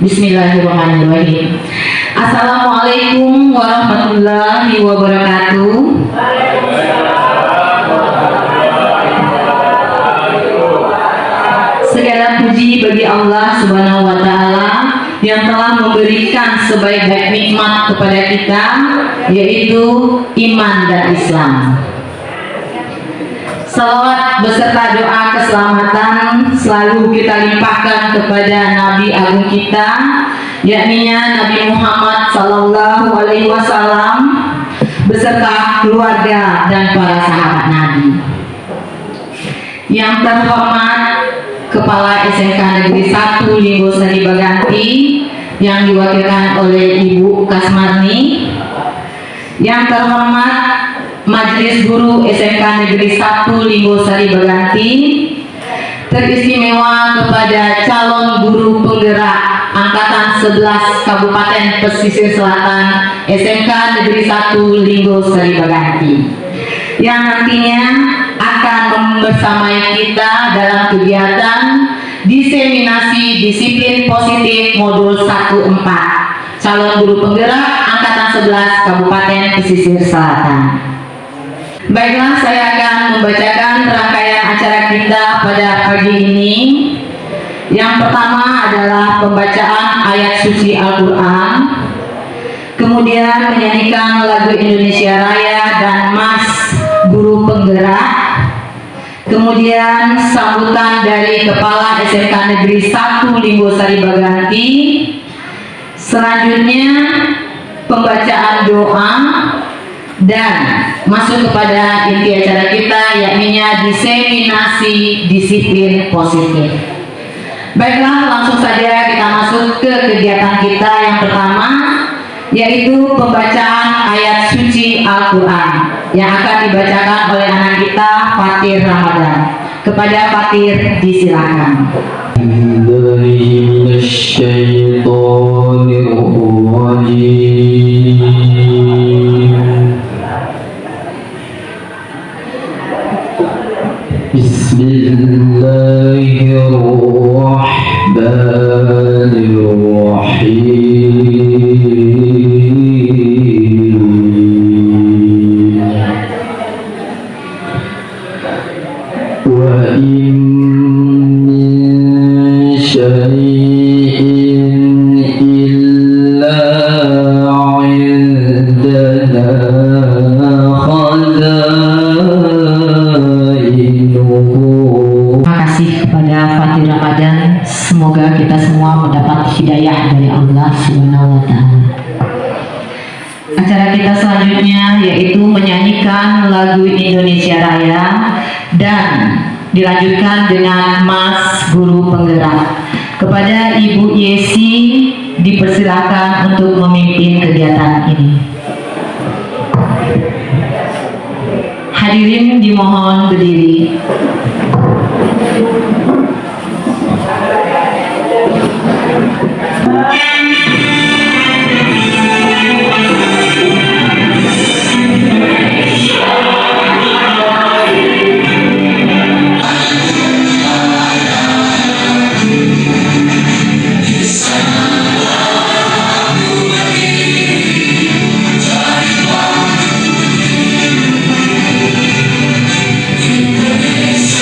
Bismillahirrahmanirrahim. Assalamualaikum warahmatullahi wabarakatuh. Segala puji bagi Allah Subhanahu wa Ta'ala yang telah memberikan sebaik-baik nikmat kepada kita, yaitu iman dan Islam. Salawat beserta doa keselamatan selalu kita limpahkan kepada Nabi Agung kita, yakni Nabi Muhammad Sallallahu Alaihi Wasallam beserta keluarga dan para sahabat Nabi. Yang terhormat Kepala SMK Negeri 1 Linggosari Baganti yang diwakilkan oleh Ibu Kasmarni. Yang terhormat Majelis Guru SMK Negeri 1 Linggosari Baganti, teristimewa kepada calon guru penggerak Angkatan 11 Kabupaten Pesisir Selatan SMK Negeri 1 Linggosari Baganti, yang nantinya akan membersamai kita dalam kegiatan diseminasi disiplin positif modul 1-4 calon guru penggerak Angkatan 11 Kabupaten Pesisir Selatan. Baiklah, saya akan membacakan rangkaian acara kita pada pagi ini. Yang pertama adalah pembacaan ayat suci Al-Quran, kemudian menyanyikan lagu Indonesia Raya dan Mas Guru Penggerak, kemudian sambutan dari Kepala SMK Negeri 1 Linggosari Baganti, selanjutnya pembacaan doa, dan masuk kepada inti acara kita, yakni diseminasi disiplin positif. Baiklah, langsung saja kita masuk ke kegiatan kita yang pertama, yaitu pembacaan ayat suci Al-Quran yang akan dibacakan oleh anak kita Fatir Ramadan. Kepada Fatir disilakan. Bismillahirrahmanirrahim. Wa in min syai'in illa 'indana Ramadan, semoga kita semua mendapat hidayah dari Allah Subhanahu wa Ta'ala. Acara kita selanjutnya yaitu menyanyikan lagu Indonesia Raya dan dilanjutkan dengan Mas Guru Penggerak. Kepada Ibu Yesi dipersilakan untuk memimpin kegiatan ini. Hadirin dimohon berdiri. Indonesia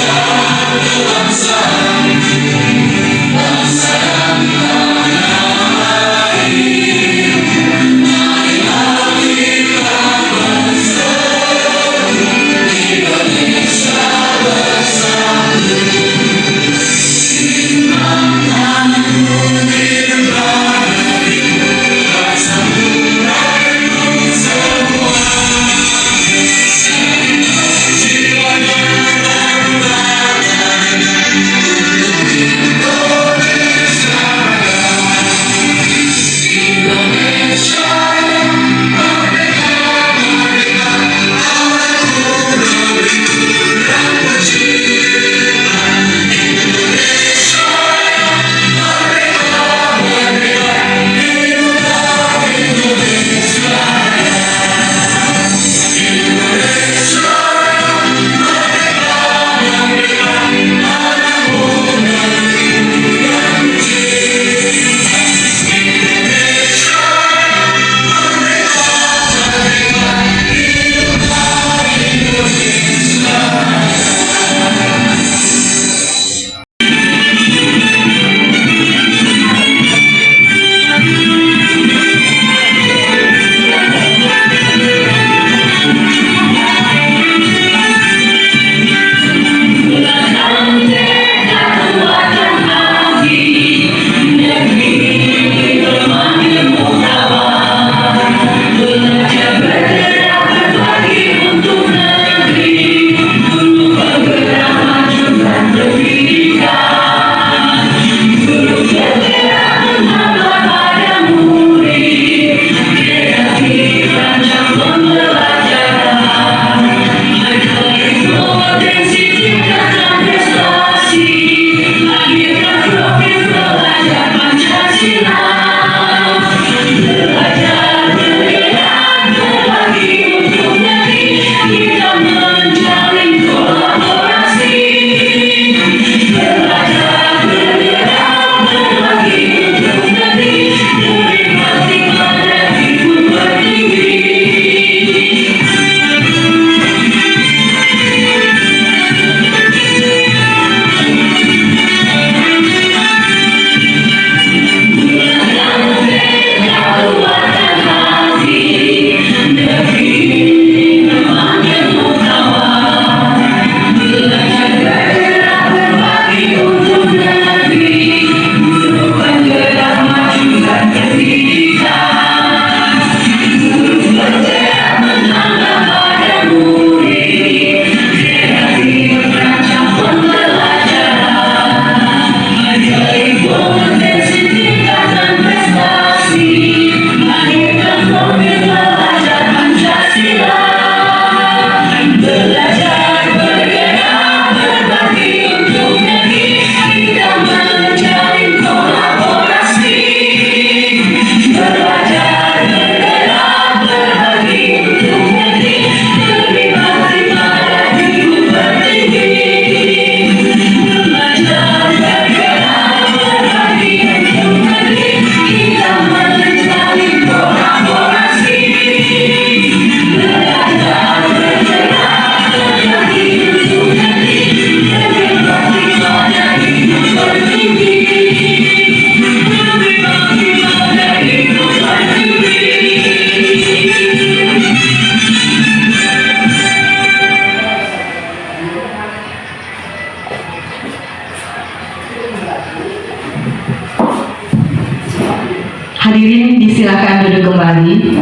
Hadirin disilakan duduk kembali.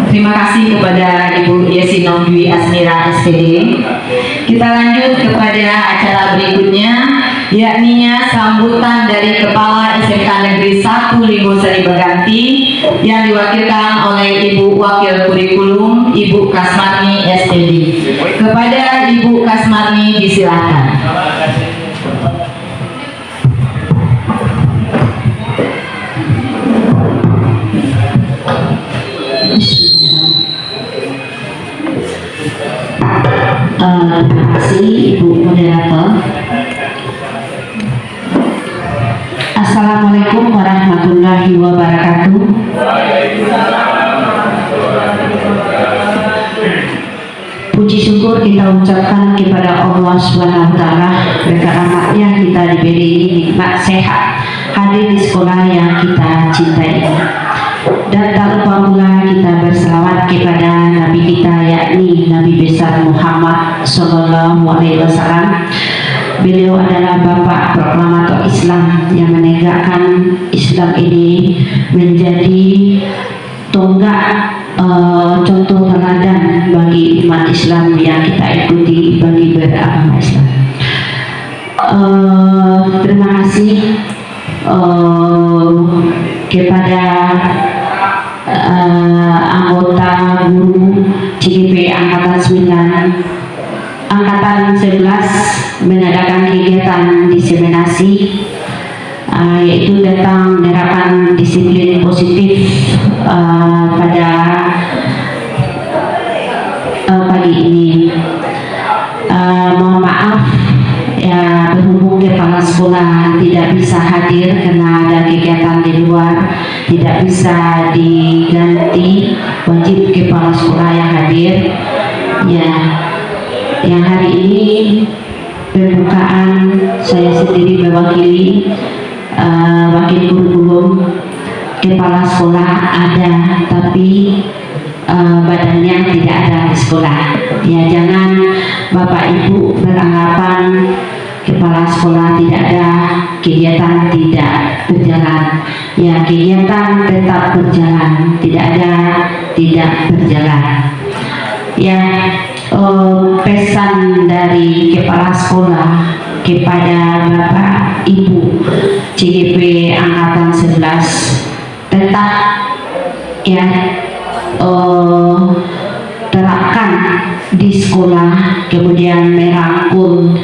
Terima kasih kepada Ibu Yesino Dwi Asmira SPD. Kita lanjut kepada acara berikutnya, yakni sambutan dari Kepala SMK Negeri 1 Libo Sari Berganti yang diwakilkan oleh Ibu Wakil Kurikulum Ibu Kasmarni SPD. Kepada Ibu Kasmarni disilakan. Terima kasih Ibu Moderator. Assalamualaikum warahmatullahi wabarakatuh. Puji syukur kita ucapkan kepada Allah Subhanahu wa Ta'ala berkat rahmatnya kita diberi nikmat sehat hadir di sekolah yang kita cintai. Dan tak lupa pula kita berselawat kepada Nabi kita, yakni Nabi besar Muhammad Sallallahu Alaihi Wasallam. Beliau adalah bapak proklamator Islam yang menegakkan Islam ini menjadi tonggak contoh teladan bagi umat Islam yang kita ikuti bagi beragama Islam. Terima kasih kepada anggota guru CGP Angkatan 9 Angkatan 11 mengadakan kegiatan diseminasi yaitu tentang menerapkan disiplin positif pada pagi ini. Mohon maaf ya, berhubung kepala sekolah tidak bisa hadir karena ada kegiatan di luar, tidak bisa diganti, wajib kepala sekolah yang hadir. Ya, yang hari ini pembukaan saya sendiri mewakili wakil kurikulum. Kepala sekolah ada, tapi badannya tidak ada di sekolah. Ya, jangan Bapak Ibu beranggapan kepala sekolah tidak ada, kegiatan tidak berjalan. Ya, kegiatan tetap berjalan, tidak ada, tidak berjalan. Ya, pesan dari kepala sekolah kepada Bapak Ibu CGP Angkatan 11 tetap ya terapkan di sekolah, kemudian merangkul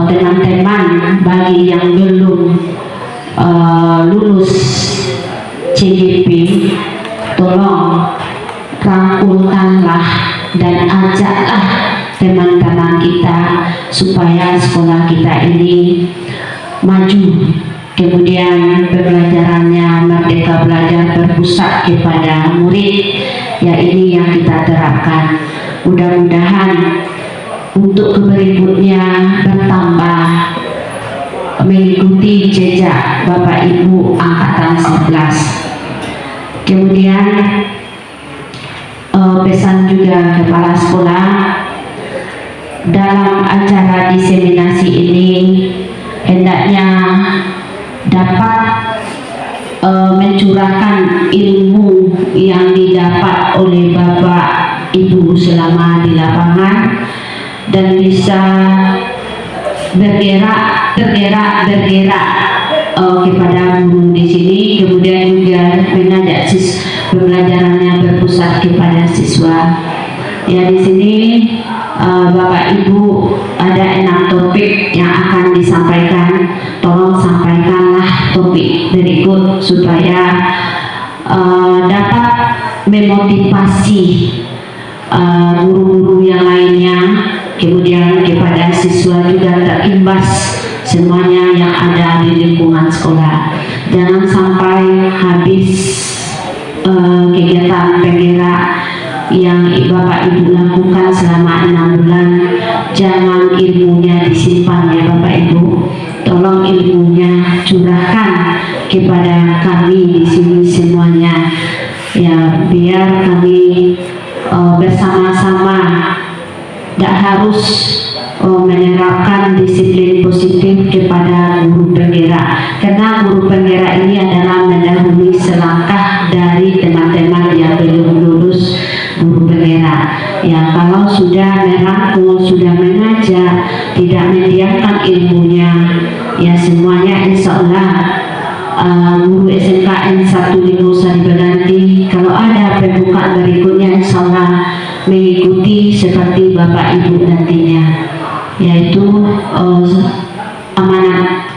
teman-teman bagi yang belum lulus CGP, tolong rangkulkanlah dan ajaklah teman-teman kita supaya sekolah kita ini maju. Kemudian pembelajarannya Merdeka Belajar berpusat kepada murid. Ya, ini yang kita terapkan. Mudah-mudahan untuk berikutnya bertambah mengikuti jejak Bapak Ibu Angkatan 11. Kemudian pesan juga kepala sekolah dalam acara diseminasi ini hendaknya dapat mencurahkan ilmu yang didapat oleh Bapak Ibu selama di lapangan dan bisa tergerak kepada guru di sini, kemudian juga mengajak pembelajarannya berpusat kepada siswa. Ya, di sini Bapak Ibu ada 6 topik yang akan disampaikan. Tolong sampaikanlah topik berikut supaya dapat memotivasi guru-guru yang lainnya, kemudian kepada siswa juga terimbas semuanya yang ada di lingkungan sekolah. Jangan sampai habis kegiatan penggerak yang Bapak Ibu lakukan selama 6 bulan, jangan ilmunya disimpan ya Bapak Ibu. Tolong ilmunya curahkan kepada kami di sini semuanya ya, biar kami bersama-sama, tidak harus menerapkan disiplin positif kepada guru penggerak. karena guru penggerak ini adalah mendahului selangkah dari teman-teman yang belum lulus guru penggerak. Ya, kalau sudah merangkul, sudah mengajar, tidak mendiamkan ilmunya, ya semuanya insya Allah guru SMKN 1 di Nusa Berganti kalau ada pembukaan berikutnya insya Allah mengikuti seperti Bapak Ibu nantinya, yaitu amanat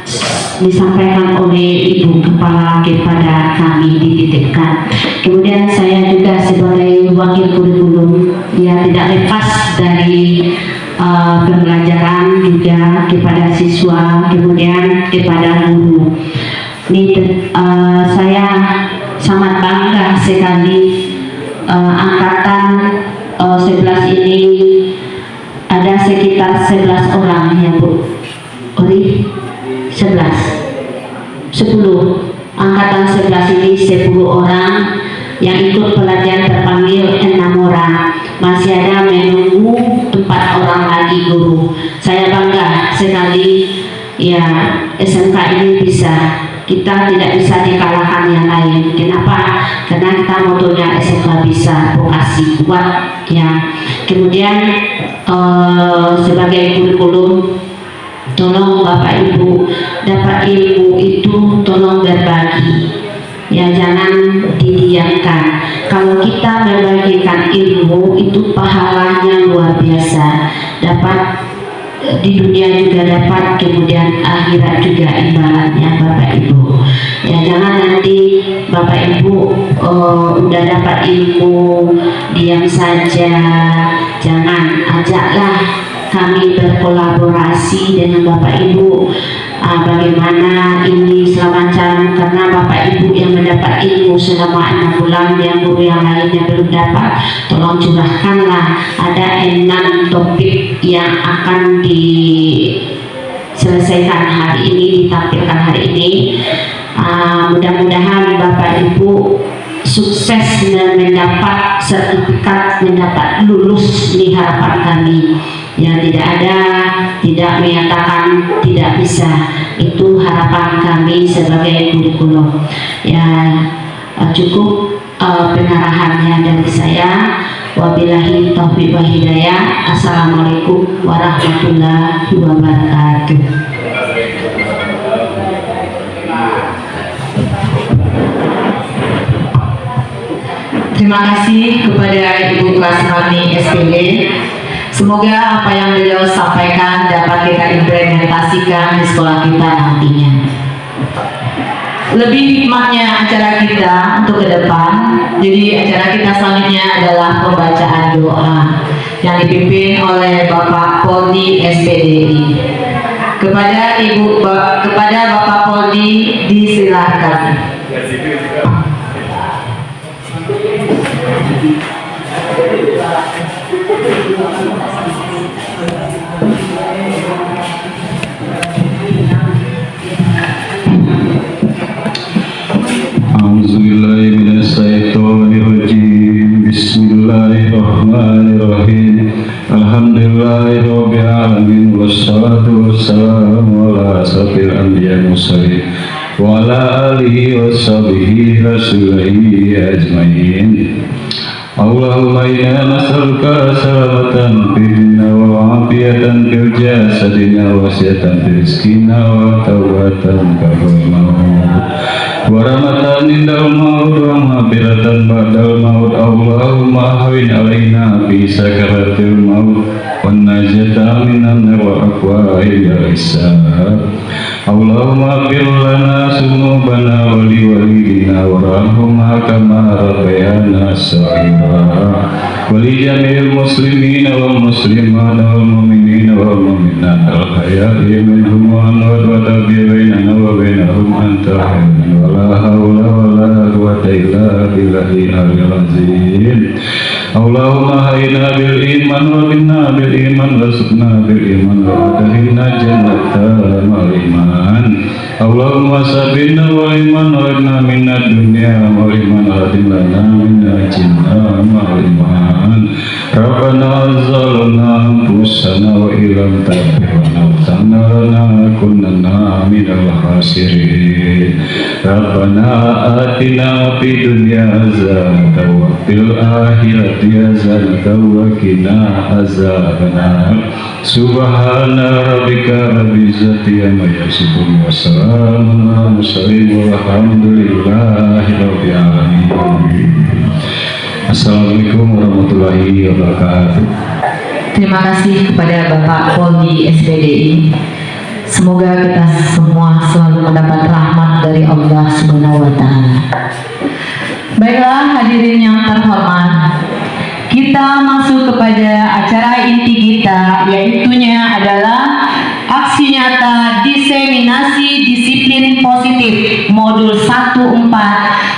disampaikan oleh Ibu Kepala kepada kami dititipkan. Kemudian saya juga sebagai wakil kurikulum ya tidak lepas dari pembelajaran juga kepada siswa, kemudian kepada guru. Ini saya sangat bangga sekali angkatan 11 ini ada sekitar 11 orang ya Bu. Ori 10 angkatan 11 ini 10 orang yang ikut pelatihan terpanggil 6 orang, masih ada menunggu 4 orang lagi guru. Saya bangga sekali ya SMK ini bisa, kita tidak bisa dikalahkan yang lain. Kenapa? Karena kita motonya SMK bisa, vokasi kuat ya. Kemudian sebagai kurikulum, tolong Bapak Ibu dapat ilmu itu tolong berbagi ya, jangan didiamkan. Kalau kita membagikan ilmu itu pahalanya luar biasa, dapat di dunia juga dapat, kemudian akhirat juga imbalannya Bapak Ibu ya. Jangan nanti Bapak Ibu udah dapat ilmu diam saja, jangan, ajaklah kami berkolaborasi dengan Bapak Ibu bagaimana ini selama macam, karena Bapak Ibu yang mendapat ilmu selama 6 bulan yang guru yang lainnya belum dapat, tolong curahkanlah. Ada 6 topik yang akan diselesaikan hari ini, ditampilkan hari ini. Mudah-mudahan Bapak Ibu sukses dan mendapat sertifikat, mendapat lulus di harapan kami. Ya, tidak menyatakan tidak bisa, itu harapan kami sebagai kurikulum ya. Cukup pengarahannya dari saya. Wabillahi taufiq wal hidayah. Assalamualaikum warahmatullahi wabarakatuh. Terima kasih kepada Ibu Klasmani SPD. Semoga apa yang beliau sampaikan dapat kita implementasikan di sekolah kita nantinya. Lebih hikmatnya acara kita untuk ke depan, jadi acara kita selanjutnya adalah pembacaan doa yang dipimpin oleh Bapak Poldi SPDI. Kepada Bapak Poldi disilakan. Bismillahirrahmanirrahim. Alhamdulillahirabbil alamin wassalatu wassalamu ala asrofil anbiya'i wal mursalin wa ala alihi washabihi rasulihi ajmain. Allahumma inna nas'aluka salamatan fid dunya wa afiyatan fil jasadina wa sihatan fil rizqina wa tawbatan qabla maut wa rahmatan indal maut wa maghfiratan ba'dal maut. Allahumma hawin alaina fi sakaratil maut wa najata minan nar wa aqwa'il hisab. Allahumma fir lana sunubana wa liwalidina warhamhuma kama rabbayana shaghira wa li jami'il muslimina wal muslimat wal mu'minina wal mu'minat al hayyi minhum wa amwat wa tabi bainana wa bainahum anta hayyun wa la hawla wa la quwwata illa billahi al-'aliyyil 'azim. Allahumma hayna bil iman wa binna bil iman warzuqna bil iman wa adkhilna jannata mal iman. Allahumma sabina wa iman wa inna minad dunya wa iman wa lana minna jinna mal iman. Rabbana zalamna anfusana wa illam taghfir lana لنكونن من الخاسرين ربنا آتنا في الدنيا حسنة وفي الآخرة حسنة وقنا عذاب النار سبحان ربك رب العزة عما يصفون وسلام على المرسلين والحمد لله رب العالمين. Assalamualaikum warahmatullahi wabarakatuh. Terima kasih kepada Bapak Poldi SPDI. Semoga kita semua selalu mendapat rahmat dari Allah Subhanahu wa Ta'ala. Baiklah hadirin yang terhormat, kita masuk kepada acara inti kita, yaitunya adalah aksi nyata diseminasi disiplin positif modul 1-4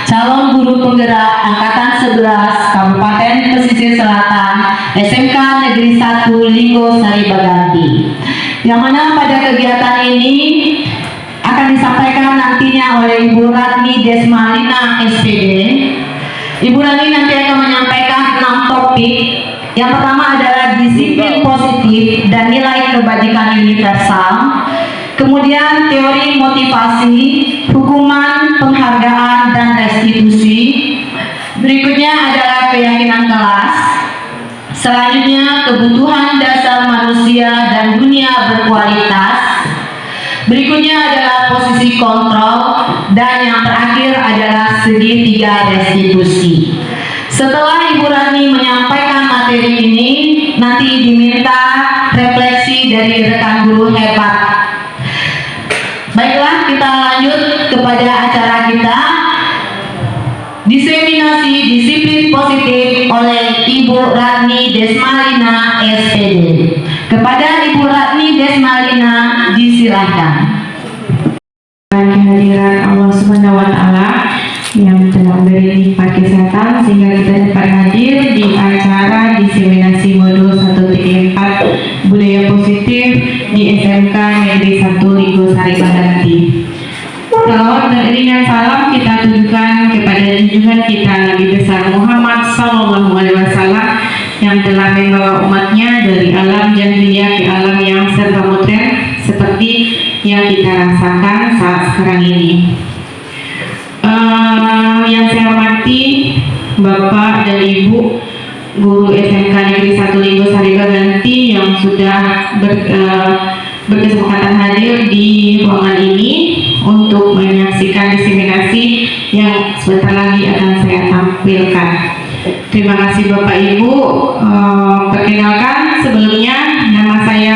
calon guru penggerak angkatan 11 Kabupaten Pesisir Selatan SMK Negeri 1 Linggo Sari Baganti, yang mana pada kegiatan ini akan disampaikan nantinya oleh Ibu Ratni Desmalina SPD. Ibu Ratni nanti akan menyampaikan 6 topik. Yang pertama adalah disiplin positif dan nilai kebajikan universal. Kemudian teori motivasi, hukuman, penghargaan, dan restitusi. Berikutnya adalah keyakinan kelas. Selanjutnya kebutuhan dasar manusia dan dunia berkualitas. Berikutnya adalah posisi kontrol, dan yang terakhir adalah segitiga restitusi. Setelah Ibu Ratni menyampaikan materi ini, nanti diminta refleksi dari rekan guru hebat. Baiklah, kita lanjut kepada acara kita. Diseminasi disiplin positif oleh Ibu Ratni Desmalina SPD. Kepada Ibu Ratni Desmalina, disilahkan. Kehadiran Allah Subhanahu wa Ta'ala yang telah memberi nikmat kesehatan sehingga kita dapat hadir di acara diseminasi modul 1-4 budaya positif di SMK Negeri 1 Linggo Sari Baganti. Salawat dan iringan salam kita tujukan kepada junjungan kita Nabi besar Muhammad SAW yang telah membawa umatnya dari alam jahiliyah ke alam yang serba modern seperti yang kita rasakan saat sekarang ini. Yang saya hormati Bapak dan Ibu guru SMK Negeri 1 Linggo Sari Baganti yang sudah berkesempatan hadir di ruangan ini untuk menyaksikan diseminasi yang sebentar lagi akan saya tampilkan. Terima kasih Bapak Ibu. Perkenalkan, sebelumnya nama saya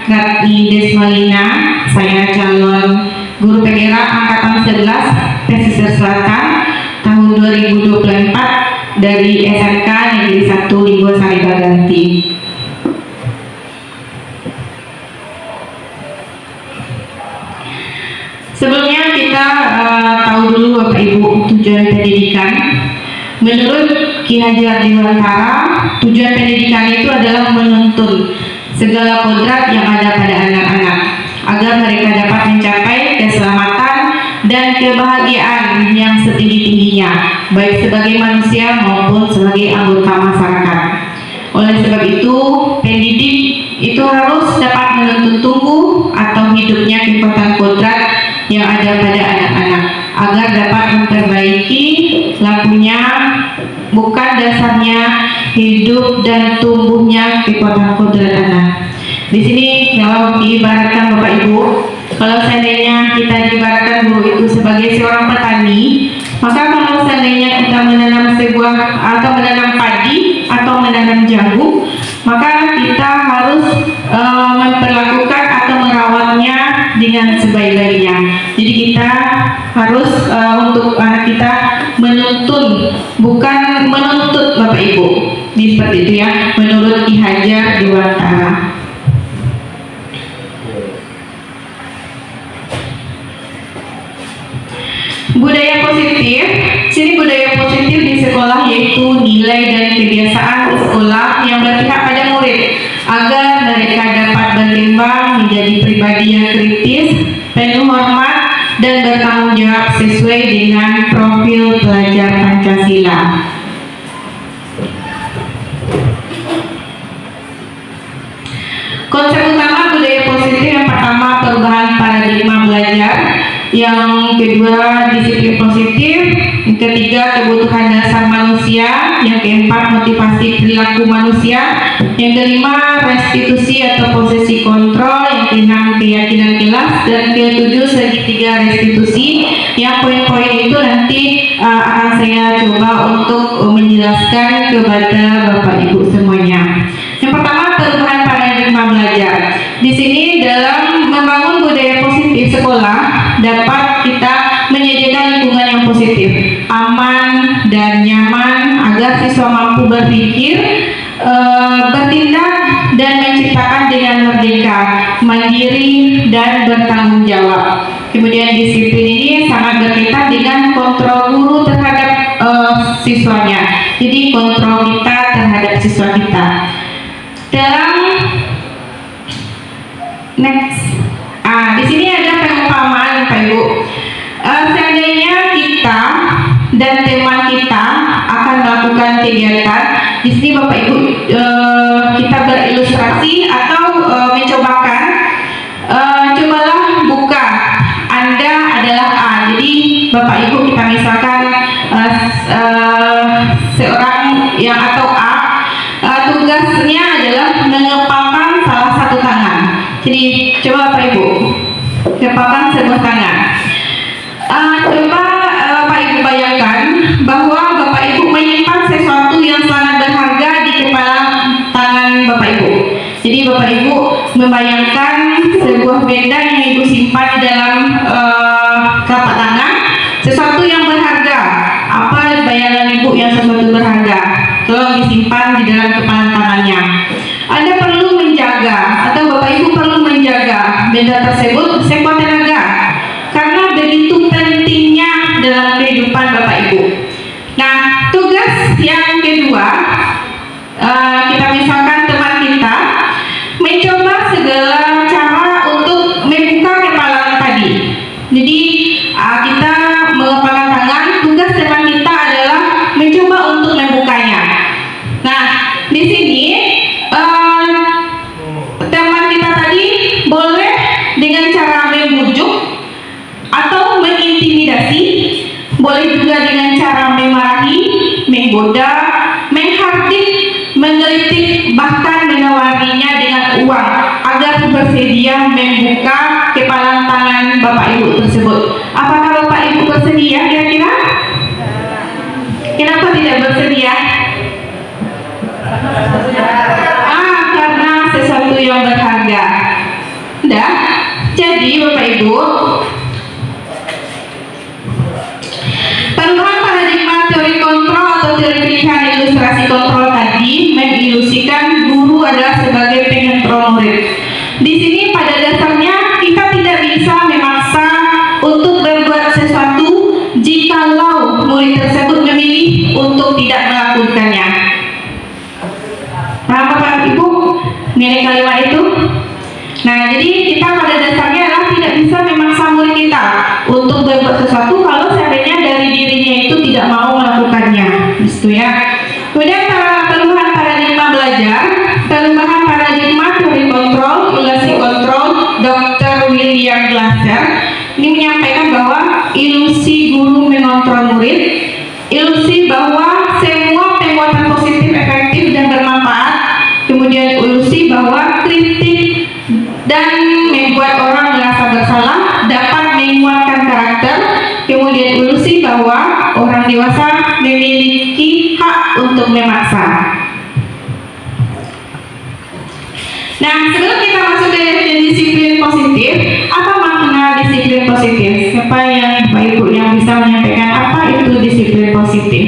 Ratni Desmalina. Saya calon guru penggerak angkatan 11 Pesisir Selatan tahun 2024 dari SMK Negeri 1 Linggo Sari Baganti. Sebelumnya kita tahu dulu Bapak Ibu tujuan pendidikan. Menurut Ki Hajar Dewantara, tujuan pendidikan itu adalah menuntun segala kodrat yang ada pada anak-anak agar mereka dapat mencapai keselamatan dan kebahagiaan yang setinggi-tingginya, baik sebagai manusia maupun sebagai anggota masyarakat. Oleh sebab itu, pendidik itu harus dapat menuntun tumbuh atau hidupnya kekuatan kodrat yang ada pada anak-anak agar dapat memperbaiki lakunya, bukan dasarnya hidup dan tumbuhnya kekuatan kodrat anak. Di sini kalau diibaratkan Bapak Ibu, kalau seandainya kita diibaratkan guru itu sebagai seorang petani, maka kalau seandainya kita menanam sebuah atau menanam padi atau menanam jagung, maka kita harus memperlakukan atau merawatnya dengan sebaik-baiknya. Jadi kita harus untuk anak kita menuntun, bukan menuntut Bapak Ibu. Ini seperti itu ya, menurut Ki Hajar Dewantara. Budaya positif, sini budaya positif di sekolah yaitu nilai dan kebiasaan sekolah yang berpihak pada murid agar mereka dapat berkembang menjadi pribadi yang kritis, penuh hormat dan bertanggung jawab sesuai dengan profil pelajar Pancasila. Konsep utama budaya positif yang pertama, perubahan paradigma Yang kedua, disiplin positif. Yang ketiga, kebutuhan dasar manusia. Yang keempat, motivasi perilaku manusia. Yang kelima, restitusi atau posesi kontrol. Yang keenam, keyakinan jelas. Dan ketujuh, segitiga restitusi. Yang poin-poin itu nanti akan saya coba untuk menjelaskan kepada Bapak Ibu semuanya. Yang pertama, perubahan paradigma belajar. Di sini dalam membangun budaya positif sekolah dapat kita menyediakan lingkungan yang positif, aman dan nyaman agar siswa mampu berpikir, bertindak dan menciptakan dengan merdeka, mandiri dan bertanggung jawab. Kemudian disiplin ini sangat berkaitan dengan kontrol guru terhadap siswanya. Jadi kontrol kita terhadap siswa kita. Dalam next, di sini ada perumpamaan Pak Ibu. Seandainya kita dan teman kita akan melakukan kegiatan, di sini Bapak Ibu kita berilustrasi atau mencobakan. Cobalah buka. Anda adalah A. Jadi Bapak Ibu kita misalkan seorang yang atau A. Tugasnya adalah mengepalkan salah satu tangan. Jadi coba Bapak Ibu kepalkan sebuah tangan. Coba Bapak Ibu bayangkan bahwa Bapak Ibu menyimpan sesuatu yang sangat berharga di kepala tangan Bapak Ibu. Jadi Bapak Ibu membayangkan sebuah benda yang Ibu simpan di dalam telapak tangan, sesuatu yang berharga. Apa bayangan Ibu yang sesuatu berharga? Tolong disimpan di dalam kepala tangannya. Anda perlu menjaga atau Bapak Ibu perlu menjaga benda tersebut sekuat tenaga karena begitu pentingnya dalam kehidupan Bapak Ibu. Nah, tugas yang kedua, kita misalkan teman kita mencoba segala cara untuk membuka kepalan tadi. Jadi kita mengepalkan tangan, tugas teman kita adalah mencoba untuk membukanya. Nah, di sini teman kita tadi boleh dengan cara membujuk atau mengintimidasi, boleh juga dengan cara memarahi, menggoda, menghardik, menggelitik, bahkan menawarinya dengan uang agar bersedia membuka kepalan tangan Bapak Ibu tersebut. Apakah Bapak Ibu bersedia kira-kira? Kenapa tidak bersedia? Karena sesuatu yang berharga. Dah. Jadi Bapak Ibu, perubahan paradigma teori kontrol atau teori pilihan ilustrasi kontrol tadi mengilusikan guru adalah sebagai pengontrol murid. Di sini pada dasarnya kita tidak bisa memaksa untuk berbuat sesuatu jikalau murid tersebut memilih untuk tidak melakukannya. Paham Bapak Ibu nilai kalimat itu? Nah, jadi kita pada dasarnya adalah tidak bisa memaksa murid kita untuk berbuat sesuatu kalau seandainya dari dirinya itu tidak mau melakukannya, gitu ya. Kemudian perubahan paradigma belajar, perubahan paradigma teori kontrol, ilusi kontrol, Dr. William Glasser ini menyampaikan bahwa ilusi guru mengontrol murid, ilusi bahwa semua penguatan positif efektif dan bermanfaat, kemudian ilusi bahwa kritik dan membuat orang merasa bersalah dapat menguatkan karakter, kemudian ilusi bahwa orang dewasa memiliki hak untuk memaksa. Nah, sebelum kita masuk ke disiplin positif, apa makna disiplin positif? Siapa yang Bapak Ibu yang bisa menyampaikan apa itu disiplin positif?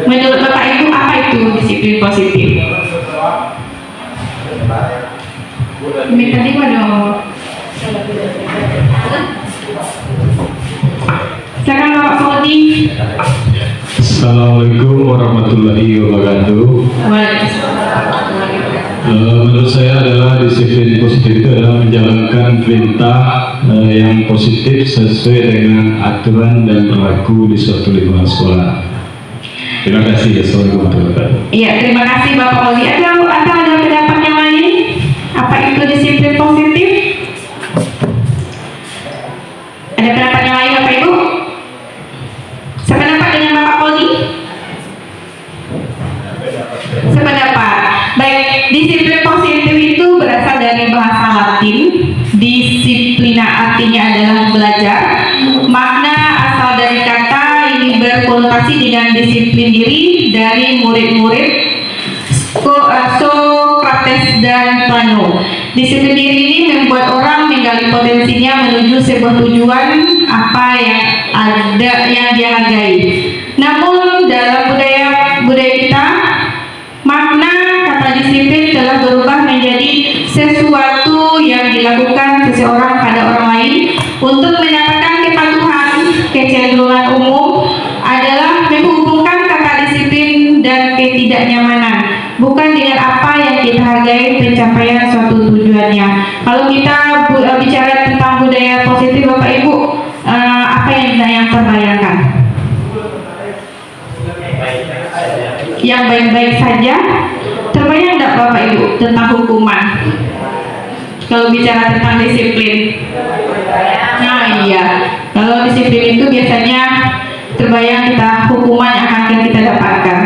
Menurut Bapak Ibu apa itu disiplin positif? Minta lima dong. Silakan Bapak Fauzi. Assalamualaikum warahmatullahi wabarakatuh. Menurut saya adalah disiplin positif itu adalah menjalankan perintah yang positif sesuai dengan aturan dan berlaku di suatu lingkungan sekolah. Terima kasih. Assalamualaikum warahmatullahi wabarakatuh. Iya, terima kasih Bapak Fauzi. Ada Sependapat. Baik, disiplin positif itu berasal dari bahasa Latin. Disiplina artinya adalah belajar. Makna asal dari kata ini berkonotasi dengan disiplin diri dari murid-murid Socrates dan Plano. Disiplin diri ini membuat orang menggali potensinya menuju sebuah tujuan apa yang ada yang dia hargai. Namun dalam budaya kita, makna kata disiplin telah berubah menjadi sesuatu yang dilakukan seseorang pada orang lain untuk mendapatkan kepatuhan. Kecenderungan umum adalah menghubungkan kata disiplin dan ketidaknyamanan, bukan dengan apa yang kita hargai pencapaian suatu tujuannya. Kalau kita bicara tentang budaya positif, Bapak Ibu, apa yang terbayangkan? Yang baik-baik saja. Terbayang tidak Bapak Ibu tentang hukuman? Kalau bicara tentang disiplin, nah iya, kalau disiplin itu biasanya terbayang kita hukuman yang akan kita dapatkan.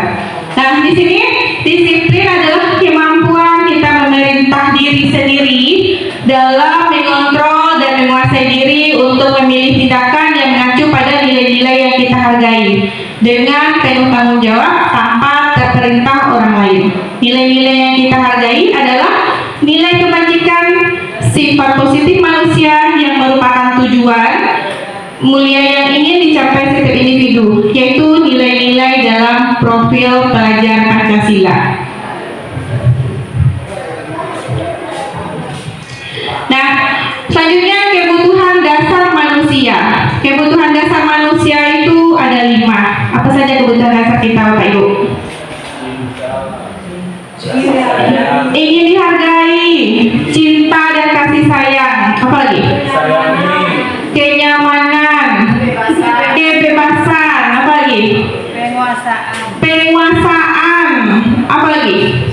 Nah, di sini disiplin adalah kemampuan kita memerintah diri sendiri dalam mengontrol dan menguasai diri untuk memilih tindakan yang mengacu pada nilai-nilai yang kita hargai dengan penuh tanggung jawab tanpa terperintah orang lain. Nilai-nilai yang kita hargai adalah nilai kebajikan, sifat positif manusia yang merupakan tujuan mulia yang ingin dicapai setiap individu, yaitu nilai-nilai dalam profil pelajar Pancasila. Nah, selanjutnya kebutuhan dasar manusia. Kebutuhan dasar manusia itu ada 5. Apa saja kebutuhan dasar kita, Bapak Ibu? Ingin dihargai, cinta dan kasih sayang. Apa lagi? Kenyamanan, kebebasan. Apa lagi? Penguasaan. Apa lagi?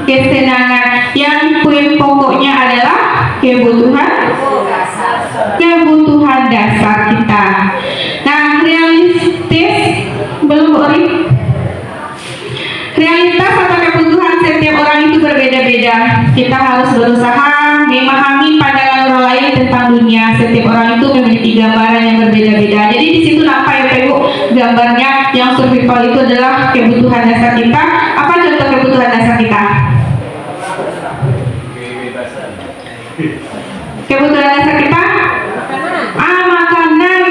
Kesenangan. Yang poin pokoknya adalah kebutuhan dasar kita. Nah, realistis belum Ori? Realitas atau kebutuhan setiap orang itu berbeda-beda. Kita harus berusaha memahami pandangan orang lain tentang dunia. Setiap orang itu memiliki gambaran yang berbeda-beda. Jadi di situ nampak ya Pak Ibu, gambarnya yang survival itu adalah kebutuhan dasar kita. Apa contoh kebutuhan dasar kita? Kebutuhan dasar kita? Makanan.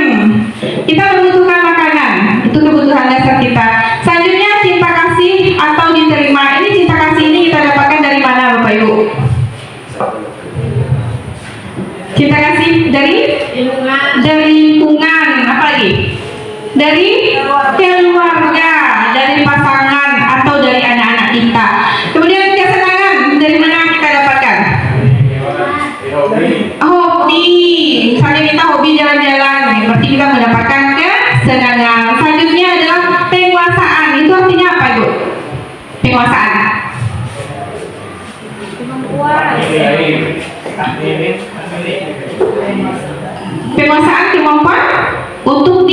Kita membutuhkan makanan. Itu kebutuhan dasar kita. Selanjutnya cinta kasih atau diterima. Ini cinta kasih ini kita dapatkan dari mana Bapak Ibu? Cinta kasih dari lingkungan. Apa lagi? Dari keluarga, dari pasangan atau dari anak-anak kita. Kemudian kesenangan dari mana kita dapatkan? Hobi. Misalnya kita hobi jalan-jalan, berarti kita mendapatkan kesenangan. Selanjutnya adalah penguasaan. Itu artinya apa Ibu? Penguasaan. Penguasaan kemampuan untuk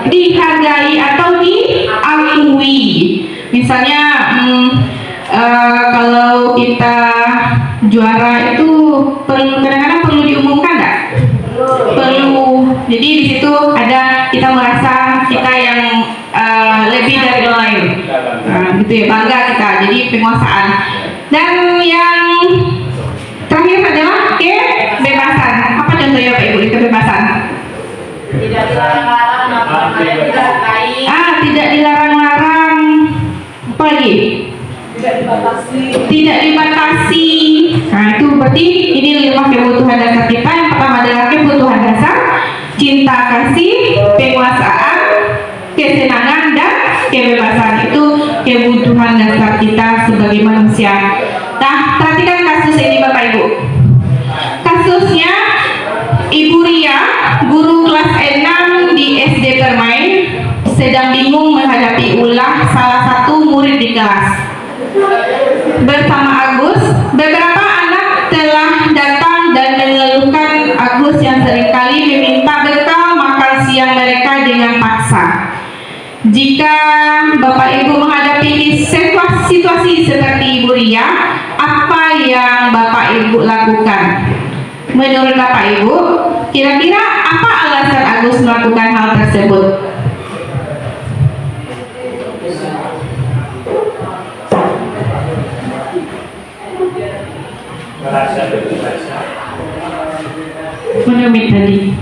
dihargai atau diakui. Misalnya kalau kita juara itu kadang-kadang perlu diumumkan nggak? Perlu. Jadi di situ ada kita merasa kita yang lebih dari yang lain. Gitu ya, bangga kita. Jadi penguasaan. Dan yang terakhir adalah kebebasan. Apa contohnya Pak Ibu kebebasan? Tidak dilarang-larang, tidak dilarang-larang. Apa lagi? Tidak dibatasi. Nah itu berarti ini 5 kebutuhan dasar kita. Yang pertama adalah kebutuhan dasar, cinta kasih, penguasaan, kesenangan dan kebebasan. Itu kebutuhan dasar kita sebagai manusia. Nah, perhatikan kasus ini Bapak Ibu. Kasusnya Ibu Ria, guru kelas 6 di SD Permain, sedang bingung menghadapi ulah salah satu murid di kelas. Bersama Agus, beberapa anak telah datang dan mengeluhkan Agus yang seringkali meminta bekal makan siang mereka dengan paksa. Jika Bapak Ibu menghadapi situasi seperti Ibu Ria, apa yang Bapak Ibu lakukan? Menurut Bapak Ibu, kira-kira apa alasan Agus melakukan hal tersebut? Menurut tadi.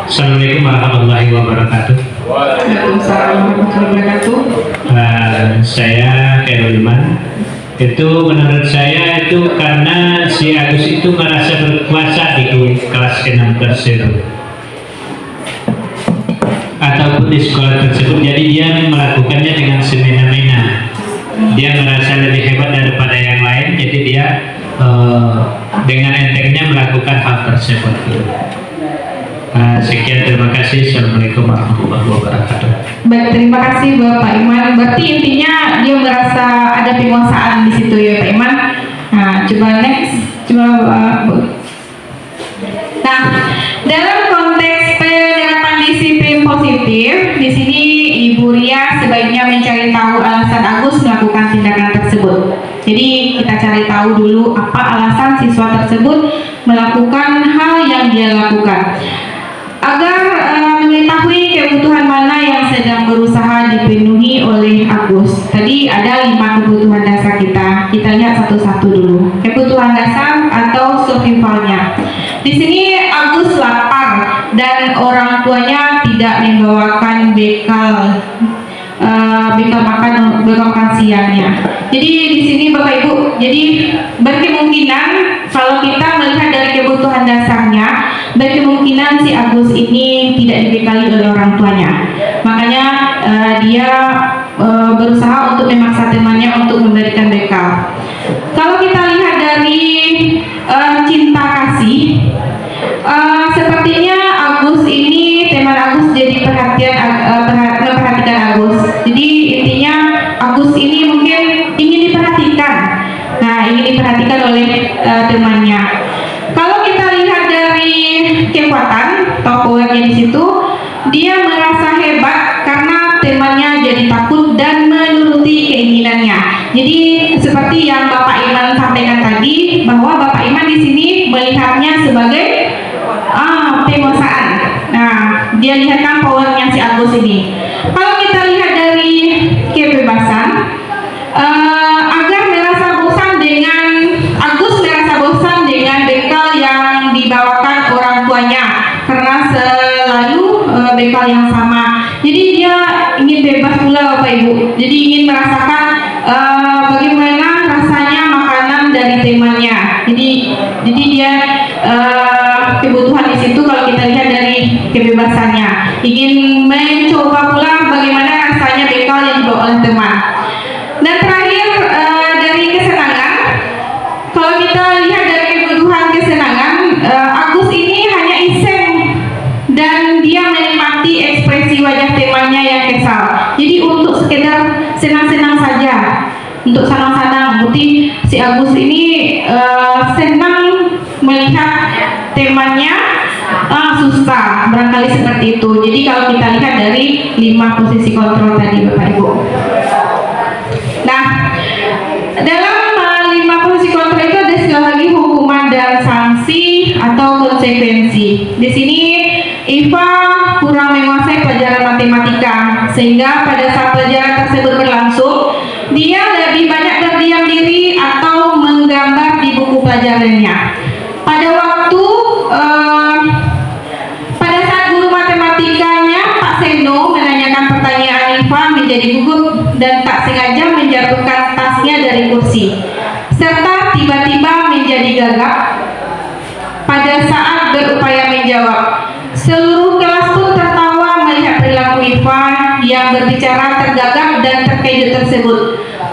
Assalamualaikum warahmatullahi wabarakatuh. Waalaikumsalam warahmatullahi wabarakatuh. Saya Khairul Iman. Itu menurut saya itu karena si Agus itu merasa berkuasa di kelas 6 tersebut ataupun di sekolah tersebut, jadi dia melakukannya dengan semena-mena. Dia merasa lebih hebat daripada yang lain, jadi dia dengan entengnya melakukan hal tersebut. Sekian, terima kasih. Assalamualaikum warahmatullahi wabarakatuh. Baik, terima kasih Bapak Iman. Berarti intinya dia merasa ada penguasaan di situ ya Pak Iman. Nah, coba next, Nah, dalam konteks penerapan disiplin positif, di sini Ibu Ria sebaiknya mencari tahu alasan Agus melakukan tindakan tersebut. Jadi kita cari tahu dulu apa alasan siswa tersebut melakukan hal yang dia lakukan. Agar mengetahui kebutuhan mana yang sedang berusaha dipenuhi oleh Agus. Tadi ada 5 kebutuhan dasar kita. Kita lihat satu-satu dulu. Kebutuhan dasar atau survivalnya. Di sini Agus lapar dan orang tuanya tidak membawakan bekal makan siangnya. Jadi di sini Bapak Ibu, jadi berkemungkinan kalau kita melihat dari kebutuhan dasarnya, berkemungkinan si Agus ini tidak dibekali oleh orang tuanya. Makanya dia berusaha untuk memaksa temannya untuk memberikan bekal. Kalau kita lihat dari cinta kasih, sepertinya Agus ini, teman Agus jadi memperhatikan Agus. Jadi intinya Agus ini mungkin ingin diperhatikan. Nah, ingin diperhatikan oleh temannya. Kalau kita lihat dari kekuatan atau powernya di situ, dia merasa hebat karena temannya jadi takut dan menuruti keinginannya. Jadi seperti yang Bapak Iman sampaikan tadi, bahwa Bapak Iman di sini melihatnya sebagai penguasaan. Nah, dia lihatkan powernya si Agus ini. Kalau kita lihat dari kebebasan, Agus merasa bosan dengan bekal yang dibawakan orang tuanya karena selalu bekal yang sama. Jadi dia ingin bebas pula Bapak Ibu. Jadi ingin merasakan bagaimana rasanya makanan dari temannya. Jadi dia kebutuhan di situ kalau kita lihat dari kebebasannya, ingin mencoba pula bagaimana rasanya bekal yang dibawa oleh teman. Dan terakhir dari kesenangan, kalau kita lihat dari kebutuhan kesenangan, Agus ini hanya iseng dan dia menikmati ekspresi wajah temannya yang kesal. Jadi untuk sekedar senang-senang saja, untuk senang-senang. Berarti si Agus ini senang melihat temannya susah, barangkali seperti itu. Jadi kalau kita lihat dari 5 posisi kontrol tadi Bapak Ibu. Nah, dalam 5 posisi kontrol itu ada sekali lagi hukuman dan sanksi atau konsekuensi. Di sini Iva kurang menguasai pelajaran matematika, sehingga pada saat pelajaran tersebut berlangsung, dia lebih banyak berdiam diri atau menggambar di buku pelajarannya. Pada saat guru matematikanya Pak Seno menanyakan pertanyaan, Iva menjadi gugup dan tak sengaja menjatuhkan tasnya dari kursi, serta tiba-tiba menjadi gagap pada saat berupaya menjawab. Seluruh kelas pun tertawa melihat perilaku Iva yang berbicara tergagap dan terkejut tersebut.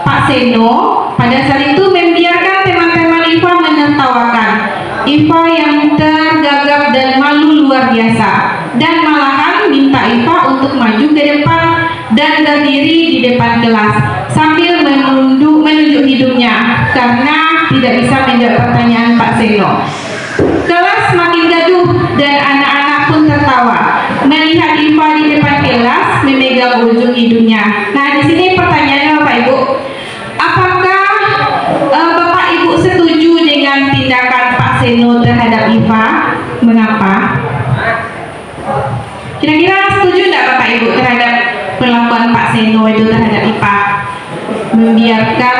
Pak Seno pada saat itu membiarkan teman-teman Iva menertawakan. Iva yang tergagap dan malu luar biasa, dan malahan minta Iva untuk maju ke depan dan berdiri di depan kelas sambil menunjuk hidungnya karena tidak bisa menjawab pertanyaan Pak Seno. Kelas makin dan anak-anak pun tertawa melihat Iva di depan kelas memegang ujung hidungnya. Nah, di sini pertanyaannya Bapak Ibu, apakah Bapak Ibu setuju dengan tindakan Pak Seno terhadap Iva? Mengapa? Kira-kira setuju tidak Bapak Ibu terhadap perlakuan Pak Seno itu terhadap Iva? Membiarkan.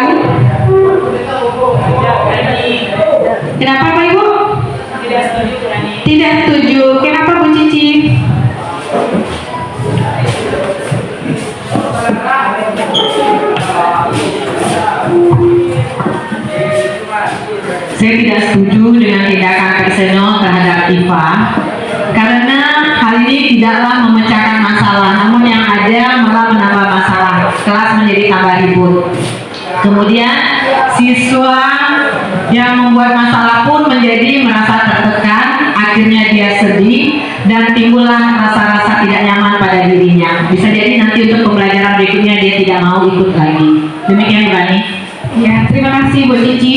Kenapa Pak Ibu? Tidak setuju Rani. Tidak setuju. Kenapa Bu Cici? Saya tidak setuju dengan tindakan Pak Seno terhadap Iva karena hal ini tidaklah memecahkan masalah, namun yang ada malah menambah masalah. Kelas menjadi tambah ribut. Kemudian siswa yang membuat masalah pun menjadi merasa tertekan, akhirnya dia sedih dan timbullah rasa-rasa tidak nyaman pada dirinya. Bisa jadi nanti untuk pembelajaran berikutnya dia tidak mau ikut lagi. Demikian Bu Rani. Ya, terima kasih Bu Cici.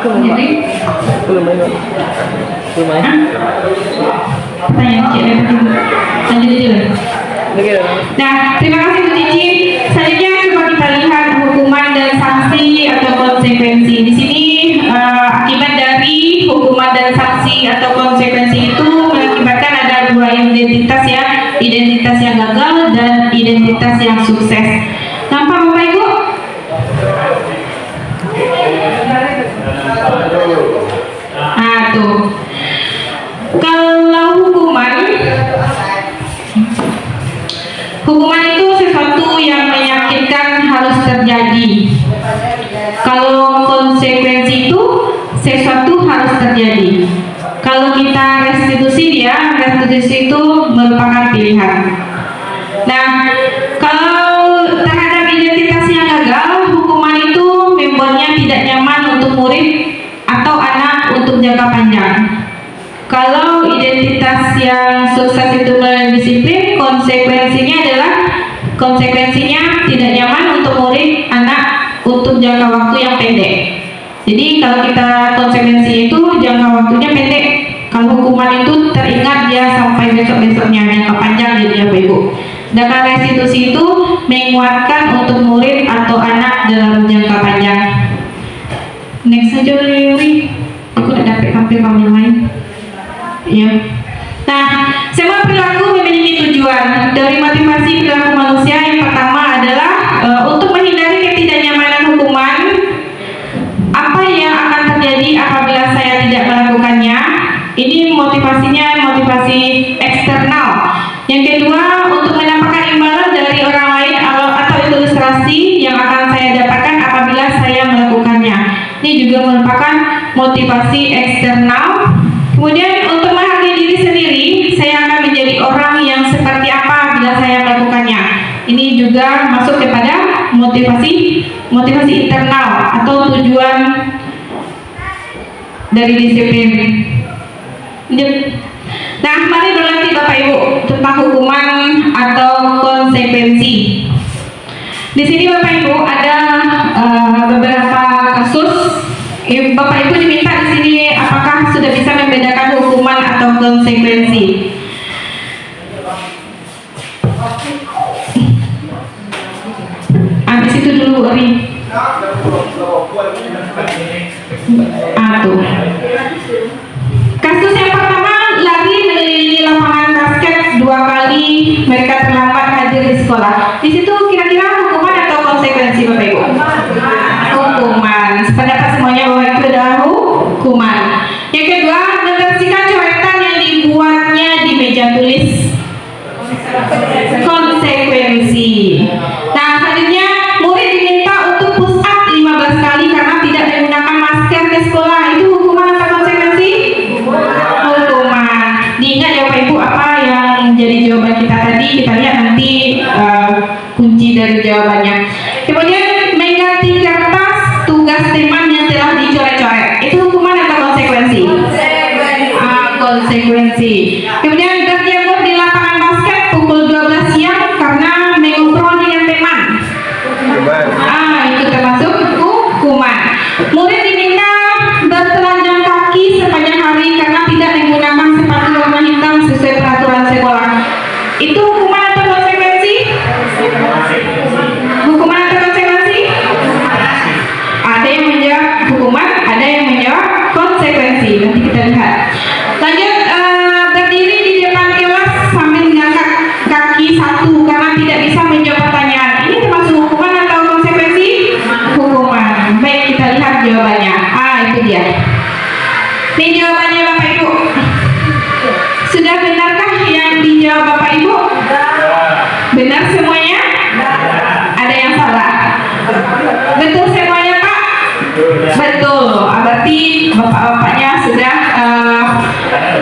Jadi, pertanyaan Cik lanjut dulu. Nah, terima kasih Bu Cici. Selanjutnya coba kita lihat hukuman dan sanksi atau konsekuensi. Di sini akibat dari hukuman dan sanksi atau konsekuensi itu mengakibatkan ada dua identitas ya, identitas yang gagal dan identitas yang sukses. Nampak Bapak Ibu? Nah tuh, kalau hukuman itu sesuatu yang menyakitkan harus terjadi. Kalau konsekuensi itu sesuatu harus terjadi. Kalau kita restitusi itu merupakan pilihan. Nah, kalau terhadap identitas yang gagal, hukuman itu membuatnya tidak nyaman untuk murid atau anak untuk jangka panjang. Kalau identitas yang sukses itu melalui disiplin, konsekuensinya tidak nyaman untuk murid, anak untuk jangka waktu yang pendek. Jadi kalau kita konsekuensi itu jangka waktunya pendek, kalau hukuman itu teringat dia sampai besok-besoknya, jangka panjang jadi Bapak Ibu. Sedangkan restitusi itu menguatkan untuk murid atau anak dalam jangka panjang. Next saja Yuri, aku tidak dapat tampil kamu yang lain. Ya. Nah, semua perilaku memiliki tujuan. Dari motivasi perilaku manusia yang pertama adalah untuk menghindari ketidaknyamanan hukuman. Apa yang akan terjadi apabila saya tidak melakukannya? Ini motivasinya motivasi eksternal. Yang kedua, untuk mendapatkan imbalan dari orang lain atau ilustrasi yang akan saya dapatkan apabila saya melakukannya. Ini juga merupakan motivasi eksternal. Kemudian untuk menghargai diri sendiri, saya akan menjadi orang yang seperti apa bila saya melakukannya. Ini juga masuk kepada motivasi internal atau tujuan dari disiplin. Nah, mari berlatih Bapak Ibu tentang hukuman atau konsekuensi. Di sini Bapak Ibu ada beberapa kasus. Bapak Ibu diminta di sini apakah sudah bisa membedakan hukuman atau konsekuensi. Habis itu dulu Ori. Tuh. Kasus yang pertama, lagi mengelilingi lapangan basket 2 kali mereka terlambat hadir di sekolah. Di situ kira-kira hukuman atau konsekuensi Bapak Ibu? Hukuman. Sependapat semuanya bahwa itu adalah hukuman. Yang kedua, membersihkan coretan yang dibuatnya di meja tulis. Konsekuensi. Nah, selanjutnya murid diminta untuk push up 15 kali karena tidak menggunakan masker ke sekolah. Itu hukuman atau konsekuensi? Hukuman. Diingat ya Bapak Ibu apa yang jadi jawaban kita tadi. Kita lihat nanti kunci dari jawabannya. Kemudian mengganti kertas tugas teman yang telah dicoret-coret. Itu hukuman atau konsekuensi? Konsekuensi. Kemudian berjemur di lapangan basket pukul 12 siang karena mengobrol dengan teman. Itu termasuk hukuman. Murid diminta Ini jawabannya Bapak Ibu. Sudah benarkah yang dijawab Bapak Ibu? Benar semuanya? Ada yang salah? Betul semuanya Pak? Betul. Berarti bapak-bapaknya sudah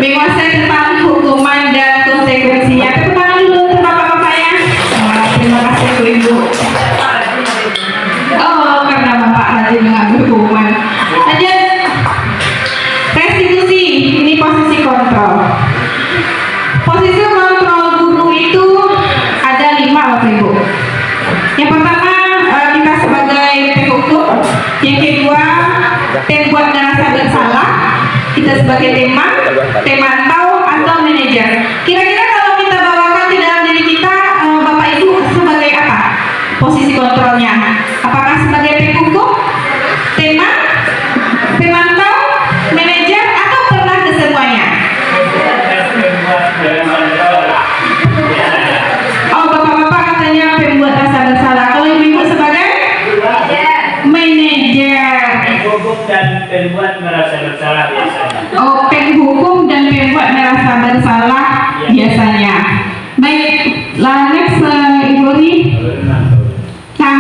menguasai tentang hukuman dan konsekuensinya. Tepuk tangan dulu untuk bapak-bapaknya. Terima kasih Bu Ibu. Oh, karena bapak rajin mengambil hukuman. Lanjut. Restitusi. Ini posisi kontrol. Posisi kontrol guru itu ada 5 Bapak Ibu. Yang pertama kita sebagai penghukum, yang kedua pembuat merasa bersalah, kita sebagai pemantau atau manajer. Kira-kira kalau kita bawakan di dalam diri kita, Bapak Ibu sebagai apa? Posisi kontrolnya? Apakah sebagai penghukum, pemantau, manajer, atau pernah kesemuanya? Oh, bapak-bapak katanya pembuat rasa bersalah. Kalau ibu sebagai manajer. Penghukum dan pembuat merasa bersalah biasanya. Oh, penghukum dan pembuat merasa bersalah biasanya. Baik, next Ibu Ri. Nah,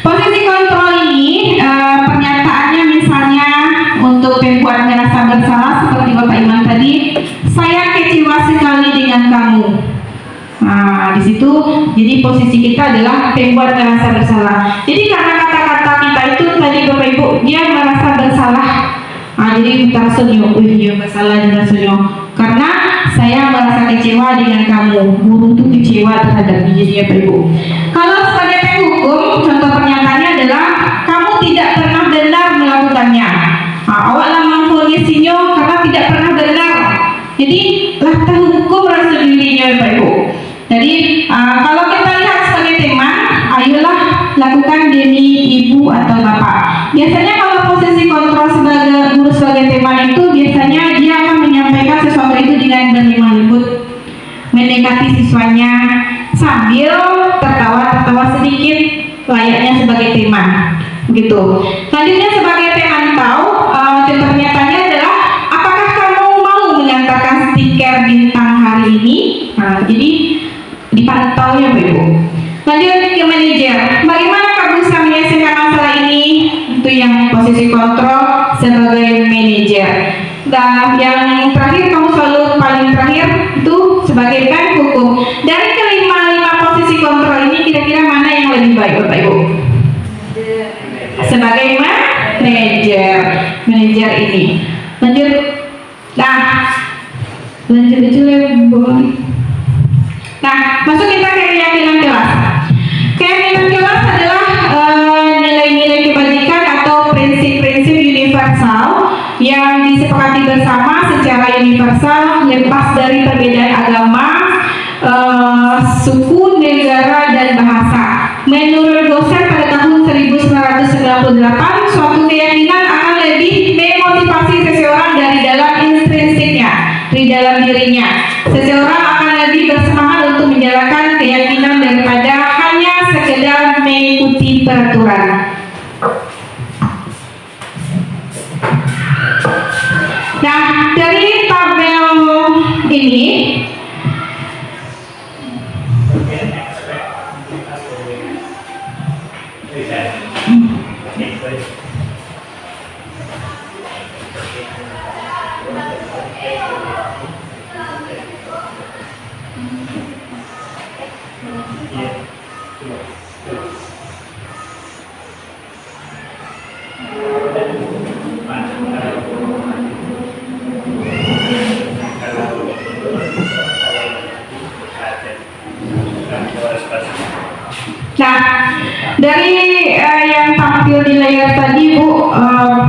posisi kontrol ini pernyataannya misalnya untuk pembuat merasa bersalah seperti Bapak Iman tadi, saya kecewa sekali dengan kamu. Nah, di situ jadi posisi kita adalah pembuat merasa bersalah. Jadi karena kata-kata kita itu tadi Bapak Ibu, dia merasa bersalah. Nah, jadi kita sunyo, dia bersalah dan sunyo. Karena saya merasa kecewa dengan kamu. Guru itu kecewa terhadap diri Bapak Ibu. Kalau sebagai penghukum, contoh pernyataannya adalah kamu tidak pernah benar melakukannya. Nah, awaklah memfonisnya karena tidak pernah benar. Jadi lah terhukum rasa dirinya Bapak Ibu. Jadi kalau kita lihat sebagai teman, ayolah lakukan demi ibu atau bapak. Biasanya kalau posisi kontrol sebagai guru sebagai teman itu biasanya dia akan menyampaikan sesuatu itu dengan berlemah lembut, mendekati siswanya sambil tertawa sedikit layaknya sebagai teman. Begitu. Selanjutnya sebagai pemantau, contoh pernyataannya adalah apakah kamu mau mengantarkan stiker bintang hari ini? Nah, jadi dipantau ya Bu Ibu. Lanjut ke manajer. Bagaimana kamu bisa menyelesaikan masalah ini? Itu yang posisi kontrol sebagai manajer. Dan yang terakhir, kamu selalu paling terakhir itu sebagai penghukum. Dari kelima posisi kontrol ini kira-kira mana yang lebih baik Bapak Ibu? Sebagai manajer ini. Lanjut. Nah, lanjut Bu. Nah, masuk kita ke keyakinan kelas. Keyakinan kelas adalah nilai-nilai kebajikan atau prinsip-prinsip universal yang disepakati bersama secara universal lepas dari perbedaan agama, suku, negara, dan bahasa. Menurut dosen pada tahun 1998, suatu keyakinan akan lebih memotivasi seseorang dari dalam intrinsiknya, di dalam dirinya. Seseorang akan lebih bersemangat untuk menjalankan keyakinan daripada hanya sekedar mengikuti peraturan. Nah, dari tabel ini dari yang tampil di layar tadi Bu,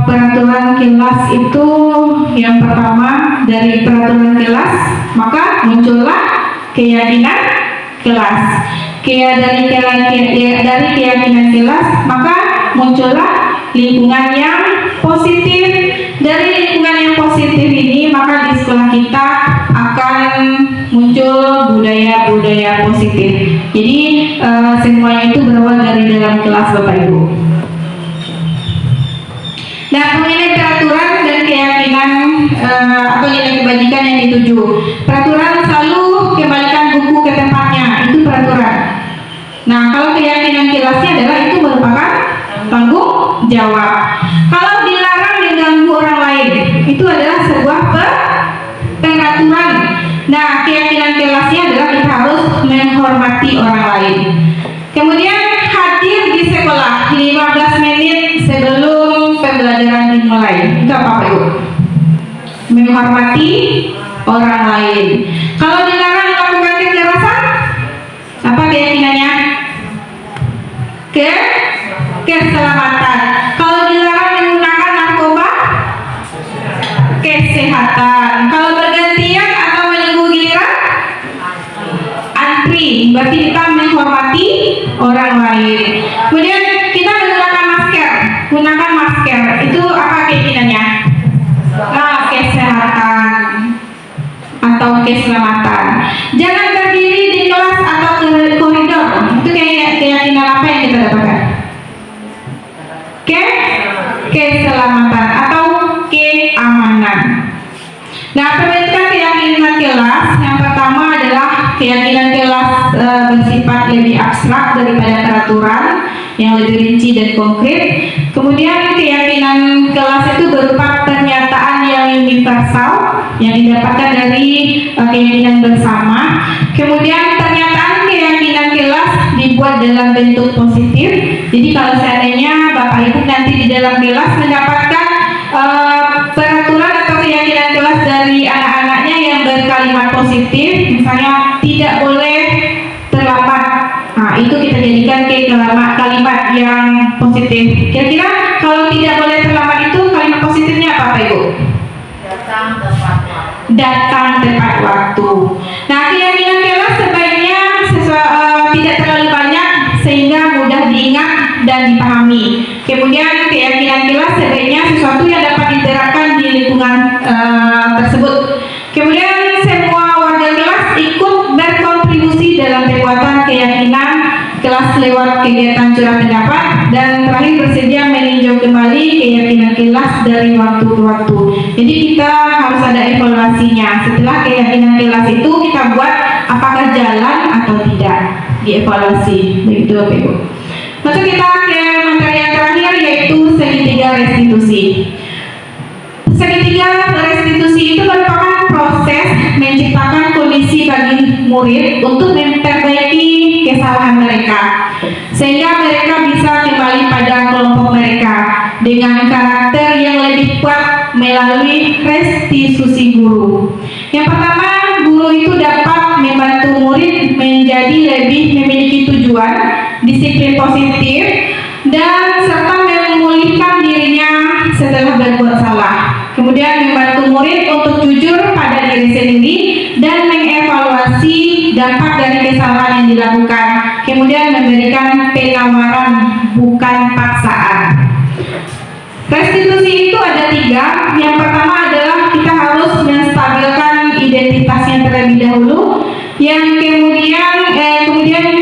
peraturan kelas itu yang pertama dari peraturan kelas, maka muncullah keyakinan kelas. Dari keyakinan kelas, maka muncullah lingkungan yang positif. Dari lingkungan yang positif ini, maka di sekolah kita akan muncul budaya-budaya positif. Jadi semuanya itu berawal dari dalam kelas Bapak Ibu. Nah, mengenai peraturan dan keyakinan atau nilai kebajikan yang dituju. Peraturan selalu kembalikan buku ke tempatnya, itu peraturan. Nah, kalau keyakinan kelasnya adalah itu merupakan tanggung jawab. Kalau dilarang mengganggu orang lain, itu adalah sebuah peraturan. Nah, keyakinan kelasnya adalah kita harus menghormati orang lain. Kemudian hadir di sekolah 15 menit sebelum pembelajaran dimulai. Itu apa Ibu? Menghormati orang lain. Kalau dilarang melakukan kekerasan, apa keyakinannya? Keselamatan. Kalau dilarang menggunakan narkoba, kesehatan. Kalau bergantian atau menunggu giliran, antri. Berarti kita menghormati orang lain. Kemudian kita menggunakan masker. Gunakan masker. Itu apa keyakinannya? Kesehatan atau keselamatan. Jangan berdiri di kelas atau koridor. Itu keyakinan apa yang kita dapatkan? Keselamatan atau keamanan. Nah, pembentukan keyakinan kelas yang pertama adalah keyakinan kelas bersifat lebih abstrak daripada peraturan yang lebih rinci dan konkret. Kemudian keyakinan kelas itu berupa pernyataan yang universal yang didapatkan dari keyakinan bersama. Kemudian pernyataan keyakinan kelas dibuat dalam bentuk positif. Jadi kalau seandainya Bapak Ibu nanti di dalam kelas mendapatkan peraturan atau keyakinan kelas dari anak-anaknya yang berkalimat positif, misalnya tidak boleh terlambat. Nah, itu kita jadikan kalimat yang positif. Kira-kira kalau tidak boleh terlambat itu kalimat positifnya apa Ibu? Datang tepat waktu. Nah, keyakinan kelas sebaiknya tidak terlalu banyak sehingga mudah diingat dan dipahami. Kemudian keyakinan kelas sebaiknya sesuatu yang dapat diterapkan di lingkungan tersebut. Kemudian semua warga kelas ikut berkontribusi dalam penguatan keyakinan kelas lewat kegiatan curah pendapat, dan terakhir bersedia meninjau kembali keyakinan kelas dari waktu ke waktu. Jadi kita harus ada evaluasinya. Setelah keyakinan kelas itu kita buat apakah jalan atau tidak, dievaluasi. Begitu Bapak Ibu. Masuk kita ke materi yang terakhir, yaitu segitiga restitusi. Segitiga restitusi itu merupakan proses menciptakan kondisi bagi murid untuk memperbaiki kesalahan mereka, sehingga mereka bisa kembali pada kelompok mereka dengan karakter yang lebih kuat melalui restitusi guru. Yang pertama, guru itu dapat membantu murid menjadi lebih memiliki tujuan, disiplin positif, dan serta memulihkan dirinya setelah berbuat salah. Kemudian membantu murid untuk jujur pada diri sendiri dan mengevaluasi dampak dari kesalahan yang dilakukan. Kemudian memberikan penawaran, bukan paksaan. Restitusi itu ada 3. Yang pertama adalah kita harus menstabilkan identitasnya terlebih dahulu. Yang kemudian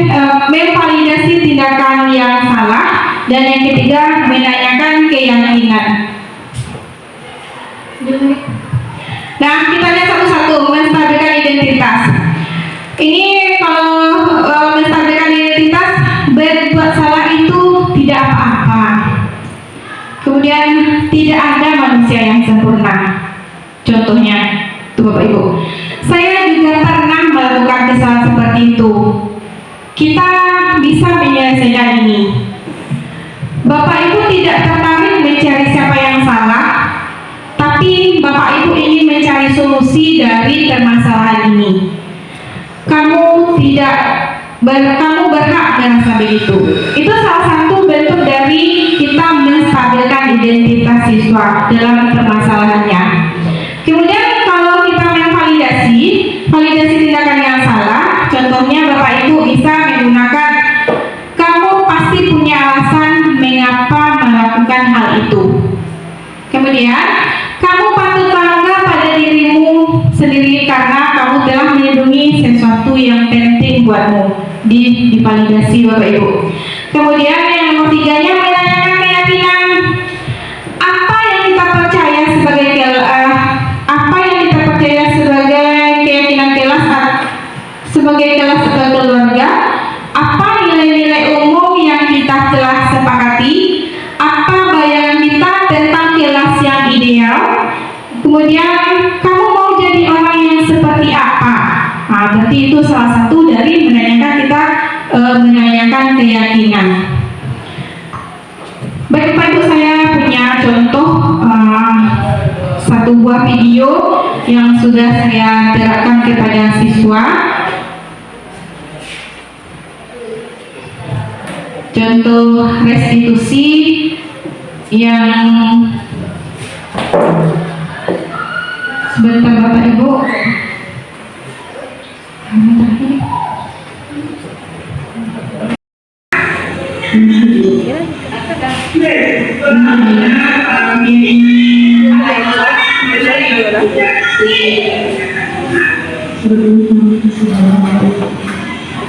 memvalidasi tindakan yang salah, dan yang ketiga menanyakan keyakinan. Nah, kita lihat satu-satu. Menstabilkan identitas. Ini kalau menstabilkan identitas, berbuat salah itu tidak apa-apa. Kemudian tidak ada manusia yang sempurna. Contohnya, tuh Bapak Ibu, saya juga pernah melakukan kesalahan seperti itu. Kita bisa menyelesaikan ini. Bapak Ibu tidak tertarik mencari siapa yang salah, tapi Bapak Ibu ingin mencari solusi dari permasalahan ini. Kamu berhak merasa begitu. Itu salah satu bentuk dari kita menstabilkan identitas siswa dalam permasalahannya. Kemudian kalau kita memvalidasi tindakan yang salah, contohnya Bapak Ibu bisa menggunakan, kamu pasti punya alasan mengapa melakukan hal itu. Kemudian, kamu patut bangga pada dirimu sendiri karena kamu telah melindungi sesuatu yang penting buatmu. Divalidasi Bapak Ibu. Kemudian yang nomor 3-nya menanyakan keyakinan. Apa yang kita percaya sebagai adalah keluarga. Apa nilai-nilai umum yang kita telah sepakati? Apa bayangan kita tentang kelas yang ideal? Kemudian kamu mau jadi orang yang seperti apa? Nah, berarti itu salah satu dari menanyakan keyakinan. Baik Bapak Ibu, saya punya contoh satu buah video yang sudah saya terapkan kepada siswa. Contoh restitusi yang sebentar Bapak Ibu.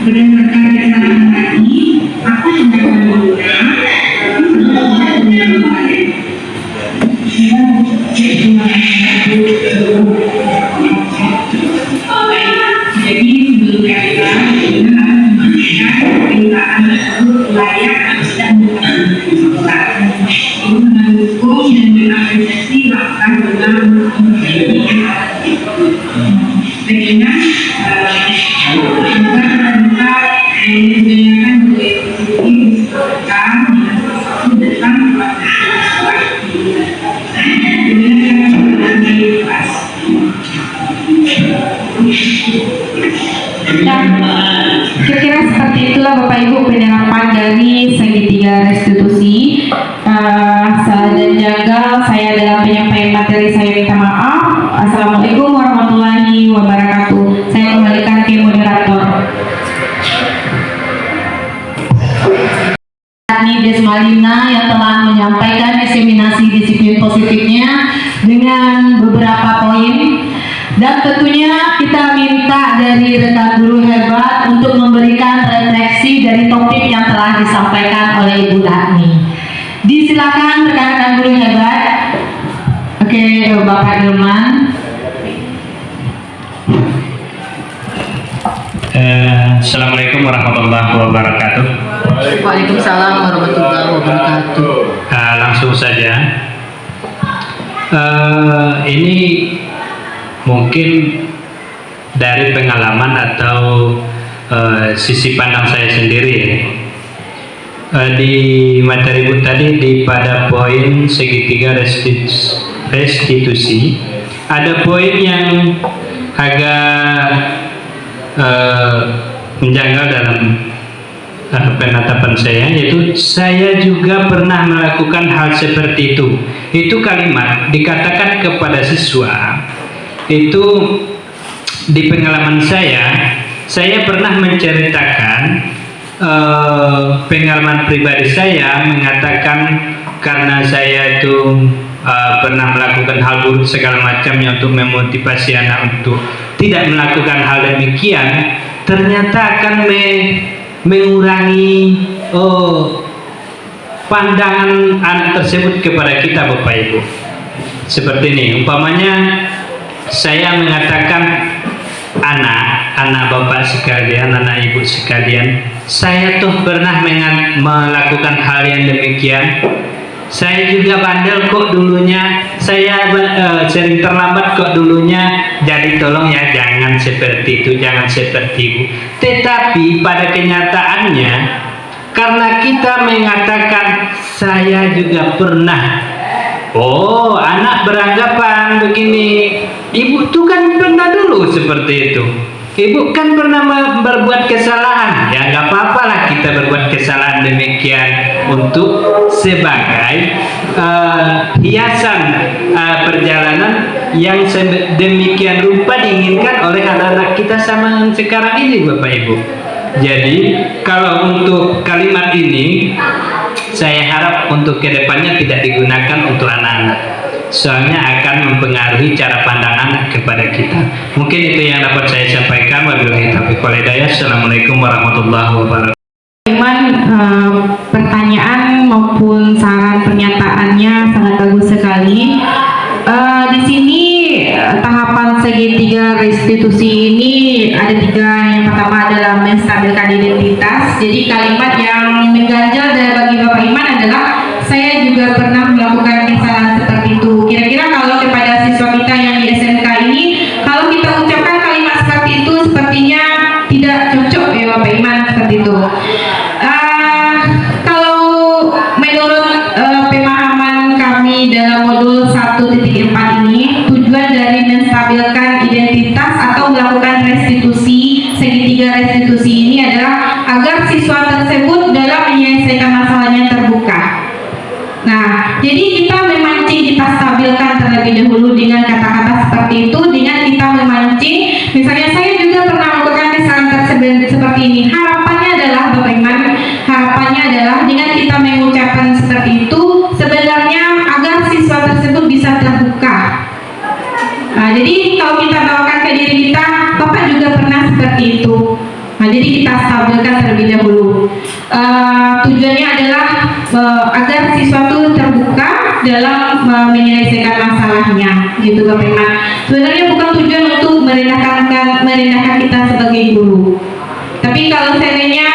Berdasarkan kesalahan tadi, aku jadi sebelum kita permintaan tersebut layak dan mendukung dan mengapresiasi langkah dalam dengan menggunakan budaya positif tentang kira-kira seperti itulah Bapak Ibu penerapan dari segitiga restitusi. Dan jaga saya dalam penyampaian materi, saya minta maaf. Assalamualaikum warahmatullahi wabarakatuh. Saya kembalikan ke moderator. Desmalina yang telah menyampaikan diseminasi disiplin positifnya dengan beberapa poin, dan tentunya kita minta dari rekan guru hebat untuk memberikan refleksi dari topik yang telah disampaikan oleh Ibu Dani. Disilakan rekan-rekan guru hebat. Oke, Bapak Ilman. Assalamualaikum warahmatullahi wabarakatuh. Waalaikumsalam warahmatullahi wabarakatuh. Langsung saja. Ini mungkin dari pengalaman atau sisi pandang saya sendiri. Di materi Bu tadi pada poin segitiga restitusi ada poin yang agak menjanggal dalam penetapan saya, yaitu saya juga pernah melakukan hal seperti itu. Itu kalimat dikatakan kepada siswa itu di pengalaman saya pernah menceritakan pengalaman pribadi saya, mengatakan karena saya itu pernah melakukan hal buruk segala macamnya untuk memotivasi anak untuk tidak melakukan hal demikian, ternyata akan mengurangi pandangan anak tersebut kepada kita, Bapak Ibu. Seperti ini, umpamanya saya mengatakan anak Bapak sekalian, anak Ibu sekalian, saya tuh pernah melakukan hal yang demikian. Saya juga bandel kok dulunya, saya sering terlambat kok dulunya, jadi tolong ya jangan seperti itu, jangan seperti itu. Tetapi pada kenyataannya, karena kita mengatakan saya juga pernah, anak beranggapan begini, ibu tuh kan pernah dulu seperti itu, ibu kan pernah berbuat kesalahan, ya nggak apa-apa lah kita berbuat kesalahan demikian untuk sebagai hiasan perjalanan yang demikian rupa diinginkan oleh anak-anak kita zaman sekarang ini, Bapak Ibu. Jadi kalau untuk kalimat ini saya harap untuk kedepannya tidak digunakan untuk anak-anak, soalnya akan mempengaruhi cara pandang anak kepada kita. Mungkin itu yang dapat saya sampaikan. Wabillahi taufiq wal hidayah. Assalamualaikum warahmatullahi wabarakatuh. Pertanyaan maupun saran pernyataannya sangat bagus sekali. Di sini tahapan segitiga restitusi ini ada 3. Yang pertama adalah menstabilkan identitas. Jadi kalimat yang mengganjal dari bagi Bapak Iman adalah saya juga pernah melakukan kesalahan seperti itu. Kira-kira kalau kepada siswa kita yang di SMK ini, kalau kita ucapkan kalimat seperti itu sepertinya tidak cocok ya Bapak Iman seperti itu. Kalau menurut pemahaman kami dalam modul 1.4 ini, tujuan dari menstabilkan identitas atau melakukan restitusi, segitiga restitusi ini adalah agar siswa tersebut dalam menyelesaikan masalahnya terbuka. Nah, jadi kita memancing, kita stabilkan terlebih dahulu dengan kata-kata seperti itu, dengan kita memancing, misalnya saya juga pernah melakukan kesalahan tersebut seperti ini. Harapannya adalah Bapak Iman, harapannya adalah dengan kita mengucapkan seperti itu, sebenarnya agar siswa tersebut bisa terbuka. Nah, jadi kalau kita bawakan ke diri kita, Bapak juga pernah seperti itu. Nah, jadi kita stabilkan terlebih dahulu. Tujuannya adalah agar siswa itu terbuka dalam menyelesaikan masalahnya, gitu Bapak Iman. Sebenarnya bukan tujuan untuk merendahkan kita sebagai guru. Tapi kalau seandainya